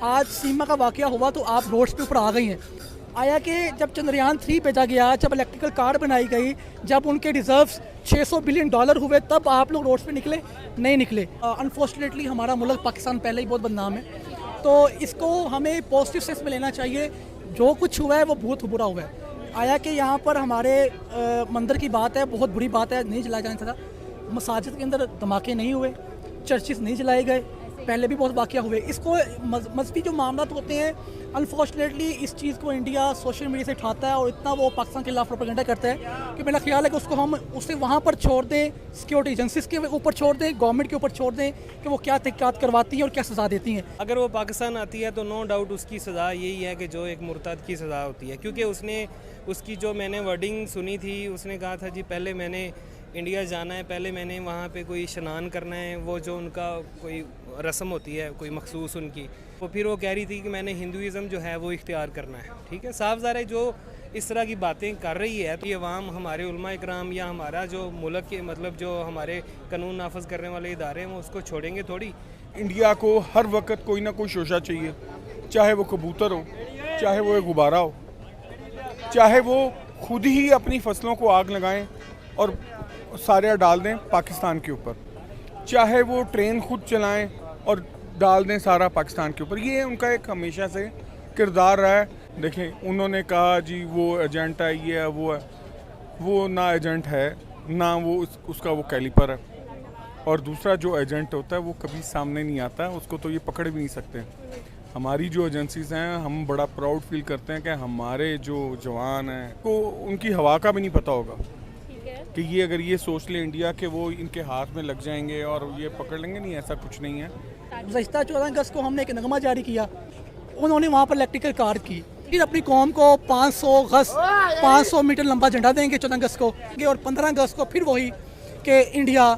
आज सीमा का वाकया हुआ तो आप रोड्स पे ऊपर आ गई हैं। आया कि जब चंद्रयान 3 भेजा गया, जब इलेक्ट्रिकल कार बनाई गई, जब उनके रिजर्व्स $600 बिलियन हुए, तब आप लोग रोड्स पे निकले? नहीं निकले। अनफॉर्चुनेटली हमारा मुल्क पाकिस्तान पहले ही बहुत बदनाम है, तो इसको हमें पॉजिटिव सेंस में लेना चाहिए। जो कुछ हुआ है वो बहुत बुरा हुआ है। आया कि यहाँ पर हमारे मंदिर की बात है, बहुत बुरी बात है, नहीं जलाया जाना था। मसाजिद के अंदर धमाके नहीं हुए, चर्चिस नहीं जलाए गए, पहले भी बहुत वाक़या हुए। इसको मजहबी जो मामला होते हैं, अनफॉर्चुनेटली इस चीज़ को इंडिया सोशल मीडिया से उठाता है और इतना वो पाकिस्तान के खिलाफ प्रोपेगेंडा करता है कि मेरा ख्याल है कि उसको हम उसे वहाँ पर छोड़ दें, सिक्योरिटी एजेंसीज के ऊपर छोड़ दें, गवर्नमेंट के ऊपर छोड़ दें कि वो क्या तहक़ीक़ात करवाती है और क्या सज़ा देती हैं। अगर वो पाकिस्तान आती है तो नो डाउट उसकी सज़ा यही है कि जो एक मुर्तद की सज़ा होती है, क्योंकि उसकी जो मैंने वर्डिंग सुनी थी, उसने कहा था जी पहले मैंने इंडिया जाना है, पहले मैंने वहाँ पे कोई स्नान करना है, वो जो उनका कोई रस्म होती है कोई मखसूस उनकी, तो फिर वो कह रही थी कि मैंने हिंदुइज़्म जो है वो इख्तियार करना है। ठीक है, साफ ज़ाहिर है जो इस तरह की बातें कर रही है तो ये अवाम, हमारे उलमा इकराम या हमारा जो मुल्क के मतलब जो हमारे कानून नाफज करने वाले इदारे हैं वो उसको छोड़ेंगे थोड़ी। इंडिया को हर वक्त कोई ना कोई शोशा चाहिए, चाहे वो कबूतर हो, चाहे वो एक गुब्बारा हो, चाहे वो खुद ही अपनी फसलों को आग लगाएं और सारे डाल दें पाकिस्तान के ऊपर, चाहे वो ट्रेन खुद चलाएं और डाल दें सारा पाकिस्तान के ऊपर। ये उनका एक हमेशा से किरदार रहा है। देखें, उन्होंने कहा जी वो एजेंट है, ये है, वो है, वो ना एजेंट है ना वो उसका वो कैलिपर है, और दूसरा जो एजेंट होता है वो कभी सामने नहीं आता है, उसको तो ये पकड़ भी नहीं सकते। हमारी जो एजेंसीज हैं, हम बड़ा प्राउड फील करते हैं कि हमारे जो जवान हैं को उनकी हवा का भी नहीं पता होगा कि ये अगर ये सोच ले इंडिया के वो इनके हाथ में लग जाएंगे और ये पकड़ लेंगे, नहीं, ऐसा कुछ नहीं है। गुज़श्ता 14 अगस्त को हमने एक नगमा जारी किया, उन्होंने वहाँ पर इलेक्ट्रिकल कार की, फिर अपनी कौम को 500 मीटर लंबा झंडा देंगे 14 अगस्त को, और 15 अगस्त को फिर वही कि इंडिया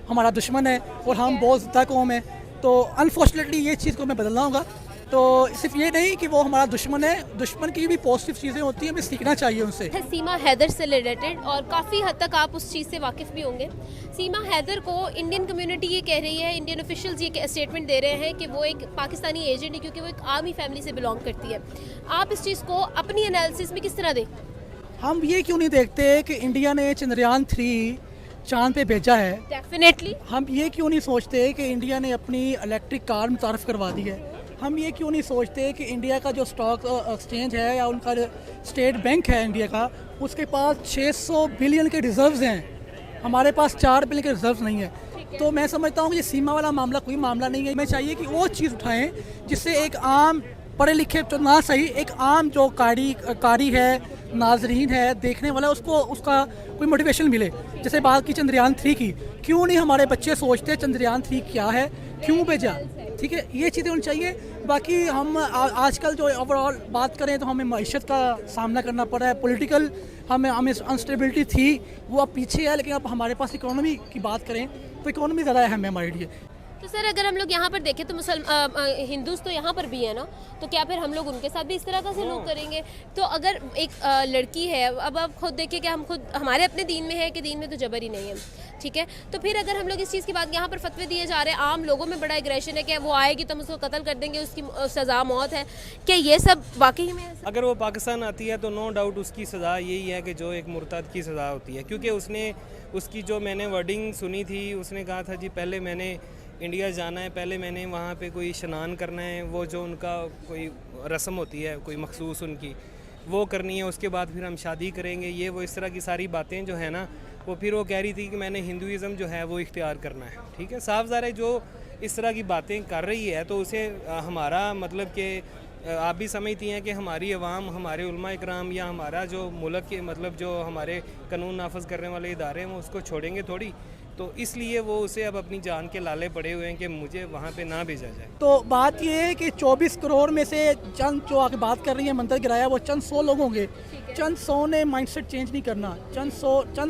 हमारा दुश्मन है और हम बहुत ज़्यादा कौम है। तो अनफॉर्चुनेटली ये चीज़ को हमें बदलना होगा। तो सिर्फ ये नहीं कि वो हमारा दुश्मन है, दुश्मन की भी पॉजिटिव चीज़ें होती हैं, हमें सीखना चाहिए उनसे। सीमा हैदर से रिलेटेड, और काफ़ी हद तक आप उस चीज़ से वाकिफ़ भी होंगे। सीमा हैदर को इंडियन कम्युनिटी ये कह रही है, इंडियन ऑफिशियल्स ये स्टेटमेंट दे रहे हैं कि वो एक पाकिस्तानी एजेंट है क्योंकि वो एक आर्मी फैमिली से बिलोंग करती है। आप इस चीज़ को अपनी एनालिसिस में किस तरह देखें? हम ये क्यों नहीं देखते कि इंडिया ने चंद्रयान 3 चांद पे भेजा है? डेफिनेटली। हम ये क्यों नहीं सोचते कि इंडिया ने अपनी इलेक्ट्रिक कार मुतारफ़ करवा दी है? हम ये क्यों नहीं सोचते कि इंडिया का जो स्टॉक एक्सचेंज है या उनका स्टेट बैंक है इंडिया का, उसके पास 600 बिलियन के रिजर्व्स हैं, हमारे पास 4 बिलियन के रिजर्व्स नहीं है। तो मैं समझता हूँ कि ये सीमा वाला मामला कोई मामला नहीं है। हमें चाहिए कि वो चीज़ उठाएं जिससे एक आम पढ़े लिखे तो ना सही, एक आम जो कारी है, नाजरीन है, देखने वाला, उसको उसका कोई मोटिवेशन मिले। जैसे बात की चंद्रयान 3 की, क्यों नहीं हमारे बच्चे सोचते चंद्रयान 3 क्या है, क्यों भेजा? ठीक है, ये चीज़ें होनी चाहिए। बाकी हम आजकल जो ओवरऑल बात करें तो हमें मईशत का सामना करना पड़ा है, पॉलिटिकल हमें अनस्टेबिलिटी थी, वो अब पीछे है, लेकिन अब हमारे पास इकोनॉमी की बात करें तो इकोनॉमी ज़्यादा अहम है हमारे लिए। तो सर अगर हम लोग यहाँ पर देखें तो हिंदूज तो यहाँ पर भी है ना, तो क्या फिर हम लोग उनके साथ भी इस तरह का सलूक करेंगे? तो अगर एक लड़की है, अब आप खुद देखिए कि हम खुद हमारे अपने दीन में है कि दीन में तो जबर ही नहीं है, ठीक है, तो फिर अगर हम लोग इस चीज़ की बात, यहाँ पर फतवे दिए जा रहे हैं, आम लोगों में बड़ा एग्रेशन है कि वो आएगी तो हम उसको कत्ल कर देंगे, उसकी सज़ा मौत है, क्या ये सब वाकई में है? अगर वो पाकिस्तान आती है तो नो डाउट उसकी सज़ा यही है कि जो एक मुर्तद की सज़ा होती है, क्योंकि उसकी जो मैंने वर्डिंग सुनी थी, उसने कहा था जी पहले मैंने इंडिया जाना है, पहले मैंने वहाँ पे कोई स्नान करना है, वो जो उनका कोई रस्म होती है कोई मखसूस उनकी, वो करनी है, उसके बाद फिर हम शादी करेंगे, ये वो इस तरह की सारी बातें जो है ना, वो फिर वो कह रही थी कि मैंने हिंदुइज़्म जो है वो इख्तियार करना है। ठीक है, साफ ज़ाहिर है जो इस तरह की बातें कर रही है तो उसे हमारा मतलब कि आप भी समझती हैं कि हमारी अवाम, हमारे उलमा इकराम या हमारा जो मुल्क के मतलब जो हमारे कानून नाफज करने वाले इदारे हैं वो उसको छोड़ेंगे थोड़ी। तो इसलिए वो उसे अब अपनी जान के लाले पड़े हुए हैं कि मुझे वहाँ पे ना भेजा जाए। तो बात ये है कि 24 करोड़ में से चंद जो आके बात कर रही है मंदिर गिराया, वो चंद 100 लोग होंगे। चंद 100 ने माइंडसेट चेंज नहीं करना, चंद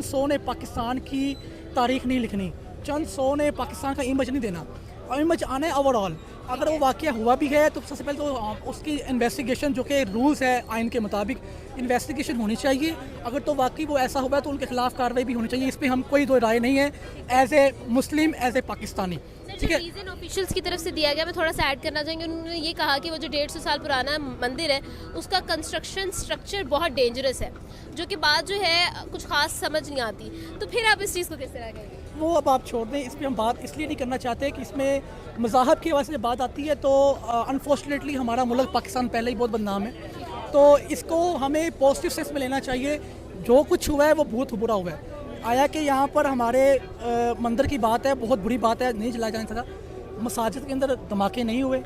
100 ने पाकिस्तान की तारीख नहीं लिखनी, चंद 100 ने पाकिस्तान का इमेज नहीं देना, और इमेज आना है ओवरऑल। अगर वो वाक़या हुआ भी है तो सबसे पहले तो उसकी इन्वेस्टिगेशन, जो कि रूल्स है आइन के मुताबिक इन्वेस्टिगेशन होनी चाहिए। अगर तो वाकई वो ऐसा हुआ तो उनके खिलाफ कार्रवाई भी होनी चाहिए, इस पर हम कोई दो राय नहीं है as a Muslim, as a Pakistani. ठीक है। रीजन ऑफिशियल्स की तरफ से दिया गया, मैं थोड़ा सा ऐड करना चाहूँगी। उन्होंने ये कहा कि वो जो 150 साल पुराना मंदिर है उसका कंस्ट्रक्शन स्ट्रक्चर बहुत डेंजरस है, जो कि बात जो है कुछ खास समझ नहीं आती। तो फिर आप इस चीज़ को किस तरह कहेंगे? वो अब आप छोड़ दें, इस पर हम बात इसलिए नहीं करना चाहते कि इसमें मज़ाहब की वजह से बात आती है तो अनफॉर्चुनेटली हमारा मुल्क पाकिस्तान पहले ही बहुत बदनाम है, तो इसको हमें पॉजिटिव सेंस में लेना चाहिए। जो कुछ हुआ है वो बहुत बुरा हुआ है। आया कि यहाँ पर हमारे मंदिर की बात है, बहुत बुरी बात है, नहीं जलाया जाना था। मसाजिद के अंदर धमाके नहीं हुए,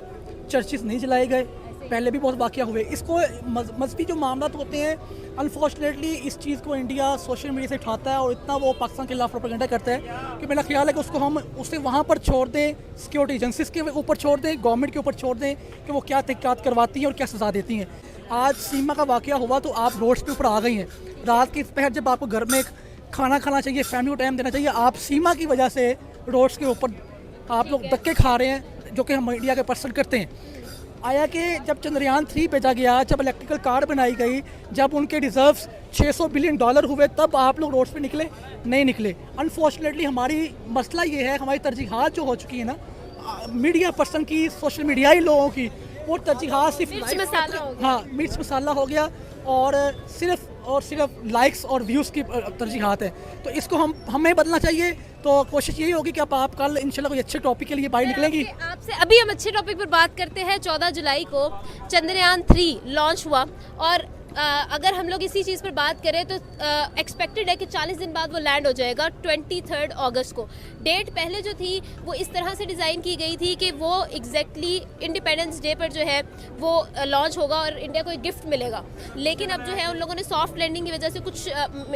चर्चिस नहीं जलाए गए, पहले भी बहुत वाक़या हुए। इसको मजहबी जो मामला होते हैं, अनफॉर्चुनेटली इस चीज़ को इंडिया सोशल मीडिया से उठाता है और इतना वो पाकिस्तान के खिलाफ प्रोपेगेंडा करता है कि मेरा ख्याल है कि उसको हम उसे वहाँ पर छोड़ दें, सिक्योरिटी एजेंसीज के ऊपर छोड़ दें, गवर्नमेंट के ऊपर छोड़ दें कि वो क्या तहक़ीक़ात करवाती हैं और क्या सज़ा देती हैं। आज सीमा का वाक़या हुआ तो आप रोड्स के ऊपर आ गई हैं। रात की पहर जब आपको घर में खाना खाना चाहिए, फैमिली को टाइम देना चाहिए, आप सीमा की वजह से रोड्स के ऊपर आप लोग धक्के खा रहे हैं, जो कि हम इंडिया के पर्सन करते हैं। आया कि जब चंद्रयान 3 भेजा गया, जब इलेक्ट्रिकल कार बनाई गई, जब उनके रिजर्व्स $600 बिलियन हुए, तब आप लोग रोड्स पे निकले? नहीं निकले। अनफॉर्चुनेटली हमारी मसला ये है, हमारी तरजीहात जो हो चुकी है ना, मीडिया पर्सन की, सोशल मीडिया ही लोगों की, वो तरजीहात सिर्फ मिर्च मसाला हो गया। हाँ, मिर्च मसाला हो गया और सिर्फ लाइक्स और व्यूज़ की तरजीहात है। तो इसको हमें बदलना चाहिए। तो कोशिश यही होगी कि अब आप कल इंशाल्लाह कोई अच्छे टॉपिक के लिए बाहर निकलेंगी। आपसे अभी हम अच्छे टॉपिक पर बात करते हैं। 14 जुलाई को चंद्रयान 3 लॉन्च हुआ और अगर हम लोग इसी चीज़ पर बात करें तो एक्सपेक्टेड है कि 40 दिन बाद वो लैंड हो जाएगा 23 अगस्त को। डेट पहले जो थी वो इस तरह से डिज़ाइन की गई थी कि वो एग्जैक्टली इंडिपेंडेंस डे पर जो है वो लॉन्च होगा और इंडिया को एक गिफ्ट मिलेगा। लेकिन अब जो है उन लोगों ने सॉफ्ट लैंडिंग की वजह से कुछ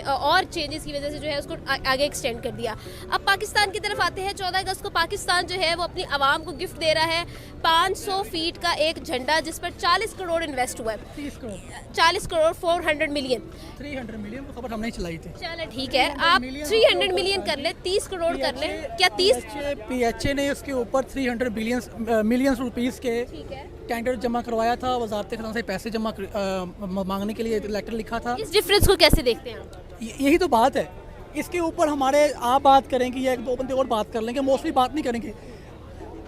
और चेंजेस की वजह से जो है उसको आगे एक्सटेंड कर दिया। अब पाकिस्तान की तरफ आते हैं। 14 अगस्त को पाकिस्तान जो है वो अपनी आवाम को गिफ्ट दे रहा है 500 फीट का एक झंडा, जिस पर 40 करोड़ इन्वेस्ट हुआ है। 40 करोड़ 400 मिलियन 300 मिलियन खबर हमने चलाई थी। चलो ठीक है, आप 300 मिलियन कर ले, 30 करोड़ कर ले, क्या 30? PHA ने उसके ऊपर 300 मिलियन रुपीस के टेंडर जमा करवाया था। वजारत खजाना से पैसे जमा मांगने के लिए लेटर लिखा था। इस डिफरेंस को कैसे देखते हैं आप? यही तो बात है। इसके ऊपर हमारे आप बात करेंगे या एक दो बंदे और बात कर लेंगे, मोस्टली बात नहीं करेंगे।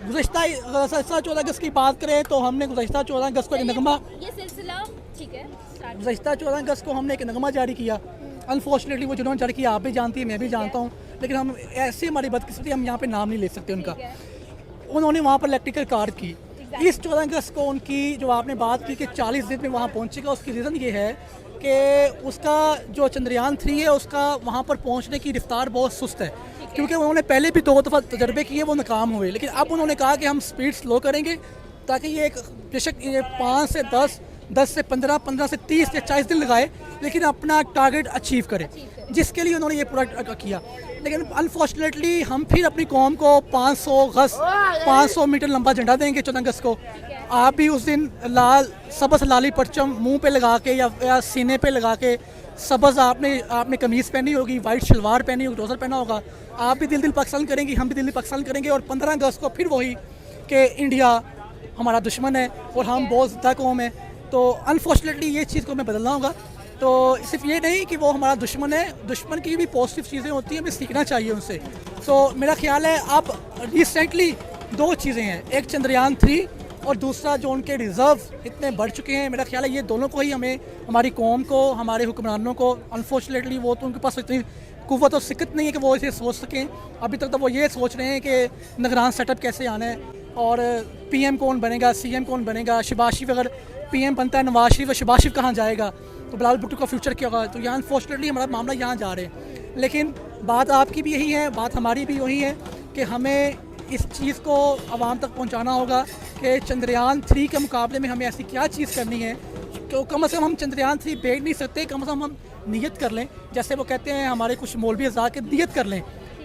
गुज़श्ता 14 अगस्त की बात करें तो हमने गुज़श्ता 14 अगस्त को एक नगमा, ये सिलसिला ठीक है, गुज़श्ता 14 अगस्त को हमने एक नगमा जारी किया। अनफॉर्चुनेटली वो जिन्होंने जारी किया आप भी जानती है, मैं भी जानता हूँ, लेकिन हम ऐसी हमारी बदकिस्मती, हम यहाँ पे नाम नहीं ले सकते उनका। उन्होंने वहाँ पर इलेक्ट्रिकल कार की। इस 14 अगस्त को उनकी जो आपने बात की कि 40 दिन में वहाँ पहुँचेगा, उसकी रीज़न ये है कि उसका जो चंद्रयान 3 है उसका वहाँ पर पहुँचने की रफ्तार बहुत सुस्त है, क्योंकि उन्होंने पहले भी 2 दफ़ा तजर्बे किए, वो नाकाम हुए। लेकिन अब उन्होंने कहा कि हम स्पीड स्लो करेंगे ताकि ये एक बेशक ये 5 से 10 से 15, 15 से 30 या 40 दिन लगाए, लेकिन अपना टारगेट अचीव करे, जिसके लिए उन्होंने ये पूरा किया। लेकिन अनफॉर्चुनेटली हम फिर अपनी कौम को 500 मीटर लंबा झंडा देंगे 14 अगस्त को। आप भी उस दिन सबस लाली परचम मुंह पे लगा के या सीने पे लगा के, सबस आपने कमीज़ पहनी होगी, वाइट शलवार पहनी होगी, ट्राउज़र पहना होगा। आप भी दिल पाकिस्तान करेंगी, हम भी दिल पाकिस्तान करेंगे। और 15 अगस्त को फिर वही कि इंडिया हमारा दुश्मन है और हम बहुत ज़्यादा कौम है। तो अनफॉर्चुनेटली ये चीज़ को हमें बदलना होगा। तो सिर्फ ये नहीं कि वो हमारा दुश्मन है, दुश्मन की भी पॉजिटिव चीज़ें होती हैं, हमें सीखना चाहिए उनसे। तो मेरा ख्याल है अब रिसेंटली 2 चीज़ें हैं, एक चंद्रयान 3 और दूसरा जो उनके रिज़र्व इतने बढ़ चुके हैं। मेरा ख्याल है ये दोनों को ही हमें, हमारी कौम को, हमारे हुक्मरानों को, अनफॉर्चुनेटली वो तो उनके पास इतनी कुव्वत और सिकत नहीं है कि वो इसे सोच सकें। अभी तक तो वो ये सोच रहे हैं कि निगरान सेटअप कैसे आना है और PM कौन बनेगा, CM कौन बनेगा, शहबाज शरीफ अगर PM बनता है, नवाज शरीफ और शहबाज शरीफ कहाँ जाएगा, तो बिलावल भुट्टो का फ्यूचर क्या होगा। तो यहाँ अनफॉर्चुनेटली हमारा मामला यहाँ जा रहे हैं। लेकिन बात आपकी भी यही है, बात हमारी भी वही है कि हमें इस चीज़ को आवाम तक पहुँचाना होगा कि चंद्रयान 3 के मुकाबले में हमें ऐसी क्या चीज़ करनी है। तो कम से कम हम चंद्रयान 3 भेज नहीं सकते, कम से कम हम नियत कर लें। जैसे वो कहते हैं हमारे कुछ मौलवी अज़ा के, नियत कर लें,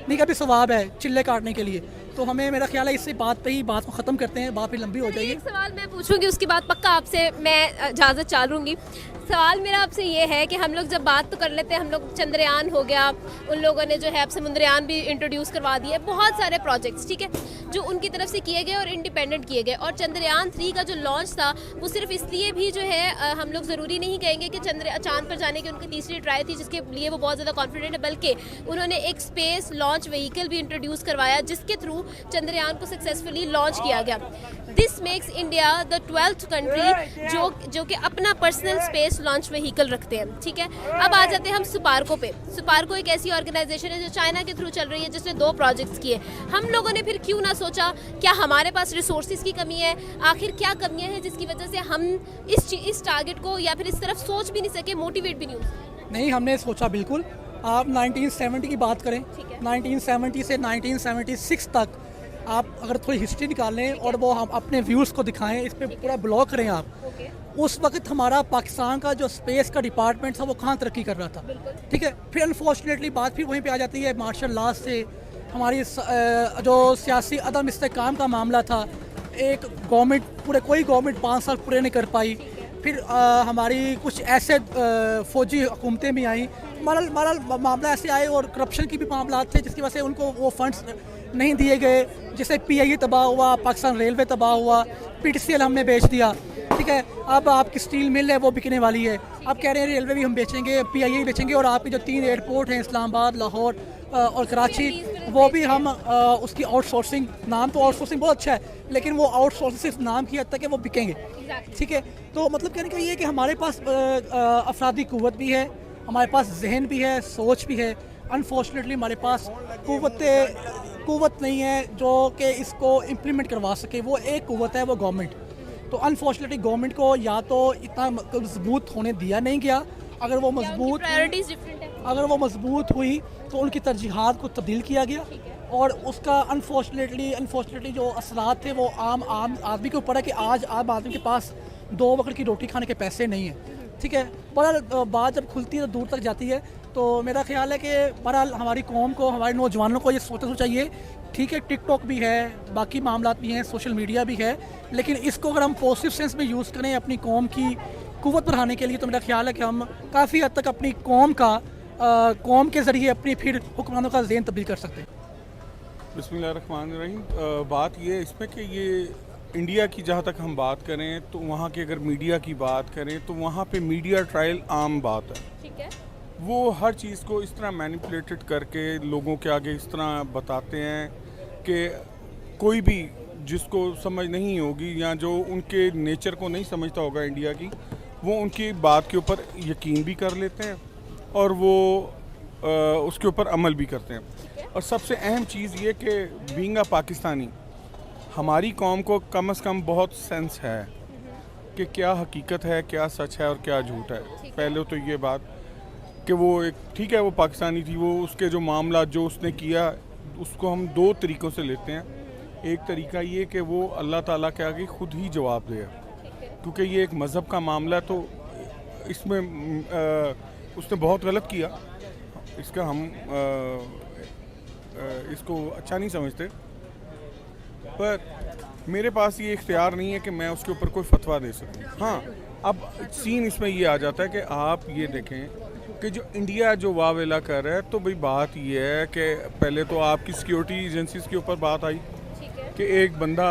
नहीं का भी सवाब है चिल्ले काटने के लिए। तो हमें, मेरा ख्याल है इसी बात पे ही बात को ख़त्म करते हैं, बात फिर लंबी हो जाएगी। एक सवाल मैं पूछूंगी, उसके बाद पक्का आपसे मैं इजाज़त चालूँगी। सवाल मेरा आपसे ये है कि हम लोग जब बात तो कर लेते हैं, हम लोग चंद्रयान हो गया, उन लोगों ने जो है अब समुद्रयान भी इंट्रोड्यूस करवा दिए, बहुत सारे प्रोजेक्ट्स ठीक है जो उनकी तरफ से किए गए और इंडिपेंडेंट किए गए। और चंद्रयान 3 का जो लॉन्च था वो सिर्फ इसलिए भी जो है हम लोग ज़रूरी नहीं कहेंगे कि चांद पर जाने की उनकी तीसरी ट्राई थी जिसके लिए वो बहुत ज़्यादा कॉन्फिडेंट है, बल्कि उन्होंने एक स्पेस लॉन्च व्हीकल भी इंट्रोड्यूस करवाया जिसके थ्रू थ्रू चंद्रयान को सक्सेसफुली लॉन्च किया गया। This makes India the 12th country जो कि अपना पर्सनल स्पेस लॉन्च व्हीकल रखते हैं। ठीक है, अब आ जाते हैं हम सुपार्को पे। सुपार्को एक ऐसी ऑर्गेनाइजेशन है जो चाइना के थ्रू चल रही है, जिसने 2 प्रोजेक्ट्स किए। हम लोगों ने फिर क्यों ना सोचा, क्या हमारे पास रिसोर्सेज की कमी है, आखिर क्या कमियां हैं जिसकी वजह से हम इस टारगेट को या फिर इस तरफ सोच भी नहीं सके, मोटिवेट भी नहीं हो सके? नहीं, हमने सोचा बिल्कुल। आप 1970 की बात करें, ठीक है। 1970 से 1976 तक आप अगर थोड़ी हिस्ट्री निकालें और वो हम अपने व्यूज़ को दिखाएं, इस पे पूरा ब्लॉग करें आप, ओके, उस वक्त हमारा पाकिस्तान का जो स्पेस का डिपार्टमेंट था वो कहाँ तरक्की कर रहा था। ठीक है, फिर अनफॉर्चुनेटली बात फिर वहीं पे आ जाती है, मार्शल लॉ से हमारी जो सियासी अदम इस्तेकाम का मामला था, एक गवर्नमेंट कोई गवर्नमेंट 5 साल पूरे नहीं कर पाई। फिर हमारी कुछ ऐसे फौजी हुकूमतें भी आई, मारल मामला ऐसे आए और करप्शन की भी मामला थे, जिसकी वजह से उनको वो फंड्स नहीं दिए गए, जिससे PIA तबाह हुआ, पाकिस्तान रेलवे तबाह हुआ, PTCL हमने बेच दिया। ठीक है, अब आपकी स्टील मिल है वो बिकने वाली है, आप कह रहे हैं रेलवे भी हम बेचेंगे, PIA बेचेंगे, और आपके जो 3 एयरपोर्ट हैं इस्लामाबाद, लाहौर और कराची, वो भी हम उसकी आउटसोर्सिंग, नाम तो आउटसोर्सिंग बहुत अच्छा है, लेकिन वो आउटसोर्सिंग सिर्फ नाम की हद तक है, वो बिकेंगे। ठीक है, तो मतलब कहने का ये है कि हमारे पास अफरादी क़ुव्वत भी है, हमारे पास जहन भी है, सोच भी है। अनफॉर्चुनेटली हमारे पास क़ुव्वत नहीं है जो कि इसको इम्प्लीमेंट करवा सके। वो एक क़ुव्वत है, वो गवर्नमेंट। तो अनफॉर्चुनेटली गवर्नमेंट को या तो इतना मजबूत होने दिया नहीं गया, अगर वो मजबूत हुई तो उनकी तरजीहात को तब्दील किया गया, और उसका अनफॉर्चुनेटली जो असरात थे वो आम आदमी के ऊपर है कि आज आम आदमी के पास 2 वक्त की रोटी खाने के पैसे नहीं हैं। ठीक है, बहरहाल बात जब खुलती है तो दूर तक जाती है। तो मेरा ख्याल है कि बहरहाल हमारी कौम को, हमारे नौजवानों को ये सोचना चाहिए। ठीक है, टिकटॉक भी है, बाकी मामला भी हैं, सोशल मीडिया भी है, लेकिन इसको अगर हम पॉजिटिव सेंस में यूज़ करें अपनी कौम की क़ुव्वत बढ़ाने के लिए, तो मेरा ख्याल है कि हम काफ़ी हद तक अपनी कौम के ज़रिए अपनी फिर हुक्मरानों का ज़हन तब्दील कर सकते हैं। बिस्मिल्लाहिर्रहमानिर्रहीम। बात ये है इसमें कि ये इंडिया की जहाँ तक हम बात करें तो वहाँ की अगर मीडिया की बात करें तो वहाँ पे मीडिया ट्रायल आम बात है। ठीक है, वो हर चीज़ को इस तरह मैनिपुलेटेड करके लोगों के आगे इस तरह बताते हैं कि कोई भी जिसको समझ नहीं होगी या जो उनके नेचर को नहीं समझता होगा इंडिया की, वो उनकी बात के ऊपर यकीन भी कर लेते हैं और वो उसके ऊपर अमल भी करते हैं। और सबसे अहम चीज़ ये कि बीइंग अ पाकिस्तानी, हमारी कौम को कम से कम बहुत सेंस है कि क्या हकीकत है, क्या सच है और क्या झूठ है। पहले तो ये बात कि वो एक ठीक है, वो पाकिस्तानी थी, वो उसके जो मामला जो उसने किया उसको हम 2 तरीक़ों से लेते हैं। एक तरीका ये कि वो अल्लाह ताला के आगे ख़ुद ही जवाब दे, क्योंकि ये एक मज़हब का मामला, तो इसमें उसने बहुत गलत किया, इसका हम इसको अच्छा नहीं समझते, पर मेरे पास ये इख्तियार नहीं है कि मैं उसके ऊपर कोई फतवा दे सकूं। हाँ, अब सीन इसमें ये आ जाता है कि आप ये देखें कि जो इंडिया जो वावेला कर रहा है, तो भाई बात ये है कि पहले तो आपकी सिक्योरिटी एजेंसीज के ऊपर बात आई कि एक बंदा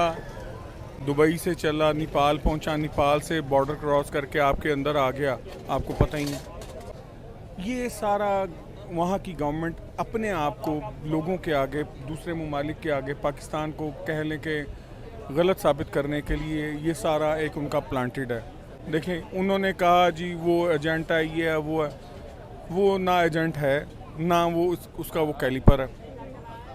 दुबई से चला, नेपाल पहुंचा, नेपाल से बॉर्डर क्रॉस करके आपके अंदर आ गया, आपको पता ही नहीं। ये सारा वहाँ की गवर्नमेंट अपने आप को लोगों के आगे, दूसरे ममालिक के आगे, पाकिस्तान को कह लें कि गलत साबित करने के लिए ये सारा एक उनका प्लांटेड है। देखें, उन्होंने कहा जी वो एजेंट है, ये है, वो है, वो ना एजेंट है ना वो उसका वो कैलिपर है,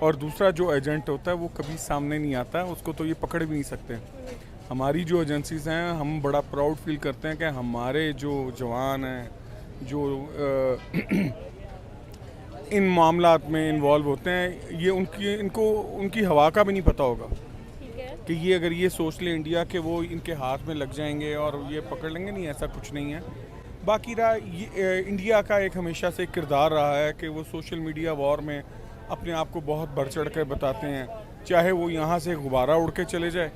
और दूसरा जो एजेंट होता है वो कभी सामने नहीं आता है, उसको तो ये पकड़ भी नहीं सकते। हमारी जो एजेंसीज़ हैं, हम बड़ा प्राउड फील करते हैं कि हमारे जो जवान हैं जो इन मामलात में इन्वॉल्व होते हैं, ये उनकी हवा का भी नहीं पता होगा कि ये अगर ये सोच ले इंडिया के वो इनके हाथ में लग जाएंगे और ये पकड़ लेंगे, नहीं, ऐसा कुछ नहीं है। बाकी रहा ये इंडिया का एक हमेशा से किरदार रहा है कि वो सोशल मीडिया वॉर में अपने आप को बहुत बढ़ चढ़ कर बताते हैं, चाहे वो यहाँ से गुब्बारा उड़ के चले जाए,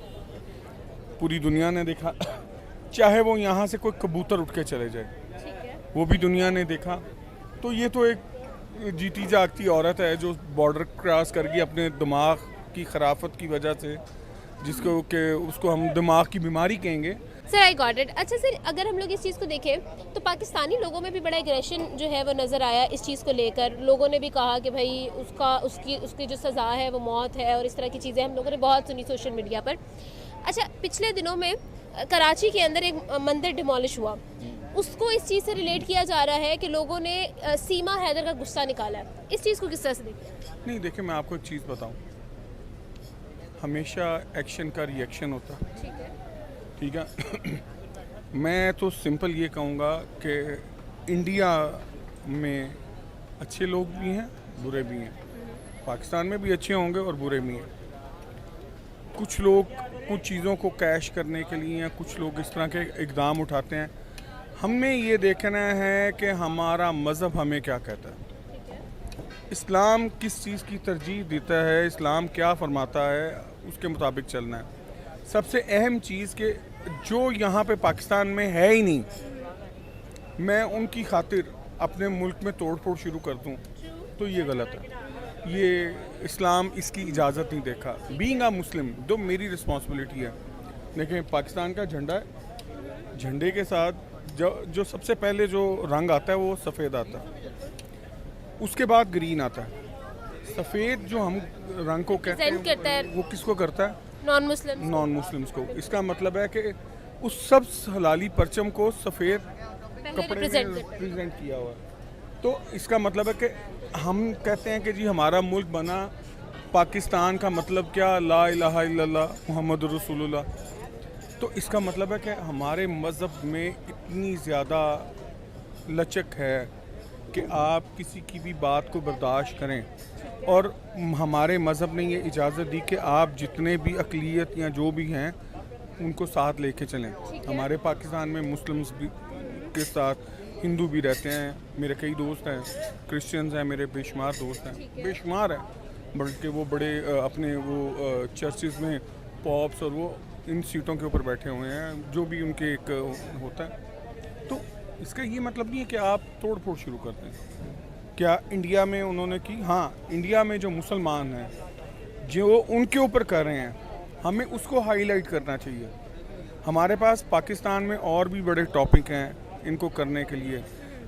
पूरी दुनिया ने देखा, चाहे वो यहाँ से कोई कबूतर उठ के चले जाए, वो भी दुनिया ने देखा। तो ये तो एक जीती जागती औरत है जो बॉर्डर क्रॉस कर गई अपने दिमाग की खराफत की वजह से, जिसको कि उसको हम दिमाग की बीमारी कहेंगे। Sir I got it. अच्छा सर, अगर हम लोग इस चीज़ को देखें तो पाकिस्तानी लोगों में भी बड़ा एग्रेशन जो है वो नज़र आया इस चीज़ को लेकर। लोगों ने भी कहा कि भाई उसकी जो सज़ा है वो मौत है, और इस तरह की चीज़ें हम लोगों ने बहुत सुनी सोशल मीडिया पर। अच्छा, पिछले दिनों में कराची के अंदर एक मंदिर डिमोलिश हुआ, उसको इस चीज़ से रिलेट किया जा रहा है कि लोगों ने सीमा हैदर का गुस्सा निकाला है। इस चीज़ को किस तरह से देखते हैं? नहीं, देखिए मैं आपको एक चीज़ बताऊं, हमेशा एक्शन का रिएक्शन होता है, ठीक है। ठीक है। मैं तो सिंपल ये कहूँगा कि इंडिया में अच्छे लोग भी हैं, बुरे भी हैं। पाकिस्तान में भी अच्छे होंगे और बुरे भी हैं। कुछ लोग कुछ चीज़ों को कैश करने के लिए, या कुछ लोग इस तरह के इक़दाम उठाते हैं। हमें ये देखना है कि हमारा मज़हब हमें क्या कहता है, इस्लाम किस चीज़ की तरजीह देता है, इस्लाम क्या फरमाता है, उसके मुताबिक चलना है। सबसे अहम चीज़ कि जो यहाँ पे पाकिस्तान में है ही नहीं, मैं उनकी खातिर अपने मुल्क में तोड़ फोड़ शुरू कर दूँ तो ये गलत है। ये इस्लाम इसकी इजाज़त नहीं देखा। बीइंग अ मुस्लिम तो मेरी रिस्पॉन्सिबिलिटी है। देखिए पाकिस्तान का झंडा है, झंडे के साथ जो सबसे पहले जो रंग आता है वो सफ़ेद आता है, उसके बाद ग्रीन आता है। सफ़ेद जो हम रंग को कहते हैं वो किसको करता है? नॉन मुस्लिम्स को। इसका मतलब है कि उस सब हलाली परचम को सफ़ेद कपड़े में रिप्रेजेंट किया हुआ है। तो इसका मतलब है कि हम कहते हैं कि जी हमारा मुल्क बना, पाकिस्तान का मतलब क्या? ला इलाहा इल्लल्लाह मुहम्मद रसूलुल्लाह। तो इसका मतलब है कि हमारे मज़हब में इतनी ज़्यादा लचक है कि आप किसी की भी बात को बर्दाश्त करें, और हमारे मज़हब ने ये इजाज़त दी कि आप जितने भी अक़लियत या जो भी हैं उनको साथ लेके चलें। हमारे पाकिस्तान में मुस्लिम्स भी के साथ हिंदू भी रहते हैं। मेरे कई दोस्त हैं, क्रिश्चियंस हैं, मेरे बेशुमार दोस्त हैं, बेशुमार हैं, बल्कि वो बड़े अपने वो चर्चेज़ में पॉप्स और वो इन सीटों के ऊपर बैठे हुए हैं, जो भी उनके एक होता है। तो इसका ये मतलब नहीं है कि आप तोड़ फोड़ शुरू करते हैं। क्या इंडिया में उन्होंने की? हाँ, इंडिया में जो मुसलमान हैं जो उनके ऊपर कर रहे हैं, हमें उसको हाईलाइट करना चाहिए। हमारे पास पाकिस्तान में और भी बड़े टॉपिक हैं इनको करने के लिए।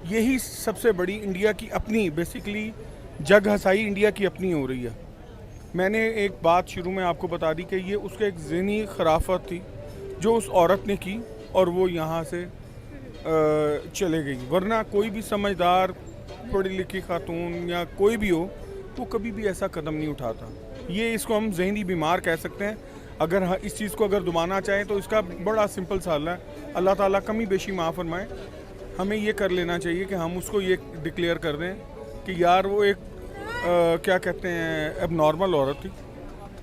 यही सबसे बड़ी इंडिया की अपनी बेसिकली जग हसाई इंडिया की अपनी हो रही है। मैंने एक बात शुरू में आपको बता दी कि ये उसका एक ज़हनी खराफत थी जो उस औरत ने की, और वो यहाँ से चले गई। वरना कोई भी समझदार पढ़ी लिखी खातून या कोई भी हो, वो कभी भी ऐसा कदम नहीं उठाता। ये इसको हम ज़हनी बीमार कह सकते हैं। अगर इस चीज़ को अगर दबाना चाहें तो इसका बड़ा सिंपल सा हल है, अल्लाह ताला कमी बेशी माफ़ फरमाए। हमें ये कर लेना चाहिए कि हम उसको ये डिक्लेयर कर दें कि यार वो एक क्या कहते हैं अब नॉर्मल औरत थी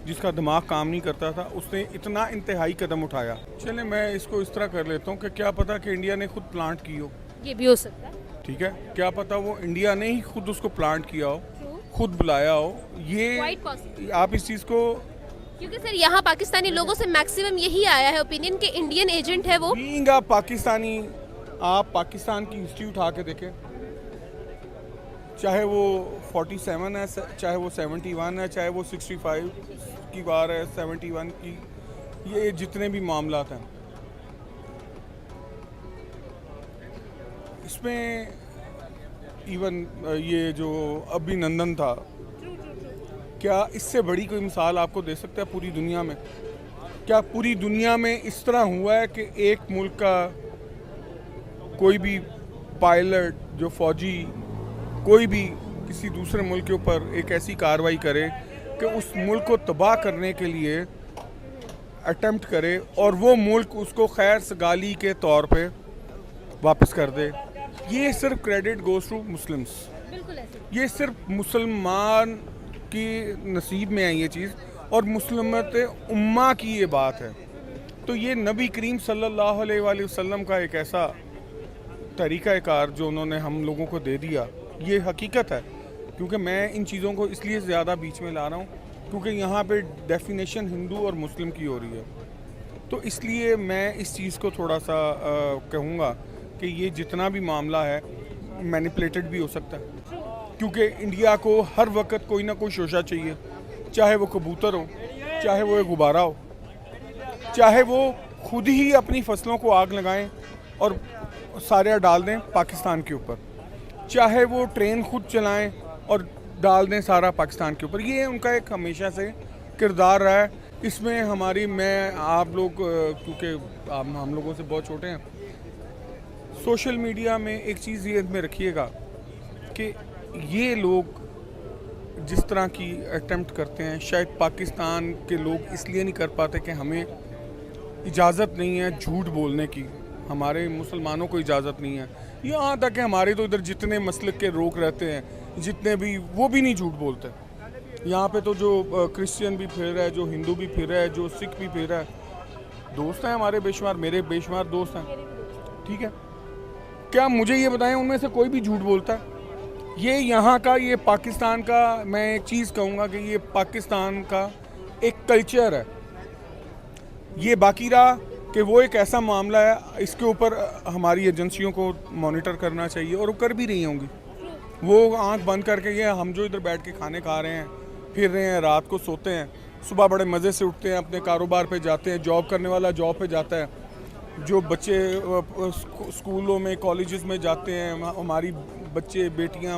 जिसका दिमाग काम नहीं करता था, उसने इतना इंतहाई कदम उठाया। चले मैं इसको इस तरह कर लेता हूँ कि क्या पता कि इंडिया ने खुद प्लांट की हो, ये भी हो सकता है। ठीक है, क्या पता वो इंडिया ने ही खुद उसको प्लांट किया हो, खुद बुलाया हो। ये आप इस चीज़ को, क्योंकि सर यहाँ पाकिस्तानी लोगों से मैक्सिमम यही आया है ओपिनियन कि इंडियन एजेंट है वो। बीइंग अ पाकिस्तानी, आप पाकिस्तान की हिस्ट्री उठा के देखें, चाहे वो 47 है, चाहे वो 71 है, चाहे वो 65 की बार है, 71 की, ये जितने भी मामलात हैं इसमें इवन ये जो अभिनंदन था, क्या इससे बड़ी कोई मिसाल आपको दे सकता है पूरी दुनिया में? क्या पूरी दुनिया में इस तरह हुआ है कि एक मुल्क का कोई भी पायलट, जो फौजी, कोई भी किसी दूसरे मुल्क के ऊपर एक ऐसी कार्रवाई करे कि उस मुल्क को तबाह करने के लिए अटेम्प्ट करे और वो मुल्क उसको खैर सगाली के तौर पे वापस कर दे? ये सिर्फ क्रेडिट गोज़ टू मुस्लिम्स। ये सिर्फ मुसलमान की नसीब में है ये चीज़, और मुस्लिमत उम्मा की ये बात है। तो ये नबी करीम सल्लल्लाहु अलैहि वसल्लम का एक ऐसा तरीक़ाकार जो उन्होंने हम लोगों को दे दिया, ये हकीकत है। क्योंकि मैं इन चीज़ों को इसलिए ज़्यादा बीच में ला रहा हूँ क्योंकि यहाँ पे डेफिनेशन हिंदू और मुस्लिम की हो रही है। तो इसलिए मैं इस चीज़ को थोड़ा सा कहूँगा कि ये जितना भी मामला है मैनिपुलेटेड भी हो सकता है, क्योंकि इंडिया को हर वक्त कोई ना कोई शोशा चाहिए, चाहे वो कबूतर हो, चाहे वो एक गुब्बारा हो, चाहे वो खुद ही अपनी फसलों को आग लगाएं और सारा डाल दें पाकिस्तान के ऊपर, चाहे वो ट्रेन खुद चलाएं और डाल दें सारा पाकिस्तान के ऊपर। ये उनका एक हमेशा से किरदार रहा है। इसमें हमारी, मैं आप लोग क्योंकि हम लोगों से बहुत छोटे हैं, सोशल मीडिया में एक चीज़ ये में रखिएगा कि ये लोग जिस तरह की अटेम्प्ट करते हैं, शायद पाकिस्तान के लोग इसलिए नहीं कर पाते कि हमें इजाज़त नहीं है झूठ बोलने की, हमारे मुसलमानों को इजाज़त नहीं है। यहाँ तक कि हमारे तो इधर जितने मसलक के लोग रहते हैं, जितने भी, वो भी नहीं झूठ बोलते। यहाँ पे तो जो क्रिश्चियन भी फिर रहा है, जो हिंदू भी फिर रहा है, जो सिख भी फिर रहा है, दोस्त हैं हमारे बेशुमार, मेरे बेशुमार दोस्त हैं, ठीक है। क्या मुझे ये बताएं उनमें से कोई भी झूठ बोलता है? ये यहाँ का, ये पाकिस्तान का, मैं एक चीज़ कहूँगा कि ये पाकिस्तान का एक कल्चर है। ये बाकी रहा कि वो एक ऐसा मामला है, इसके ऊपर हमारी एजेंसियों को मॉनिटर करना चाहिए और वो कर भी रही होंगी। वो आंख बंद करके, ये हम जो इधर बैठ के खाने खा रहे हैं, फिर रहे हैं, रात को सोते हैं, सुबह बड़े मज़े से उठते हैं, अपने कारोबार पे जाते हैं, जॉब करने वाला जॉब पे जाता है, जो बच्चे स्कूलों में कॉलेजेस में जाते हैं, हमारी बच्चे बेटियां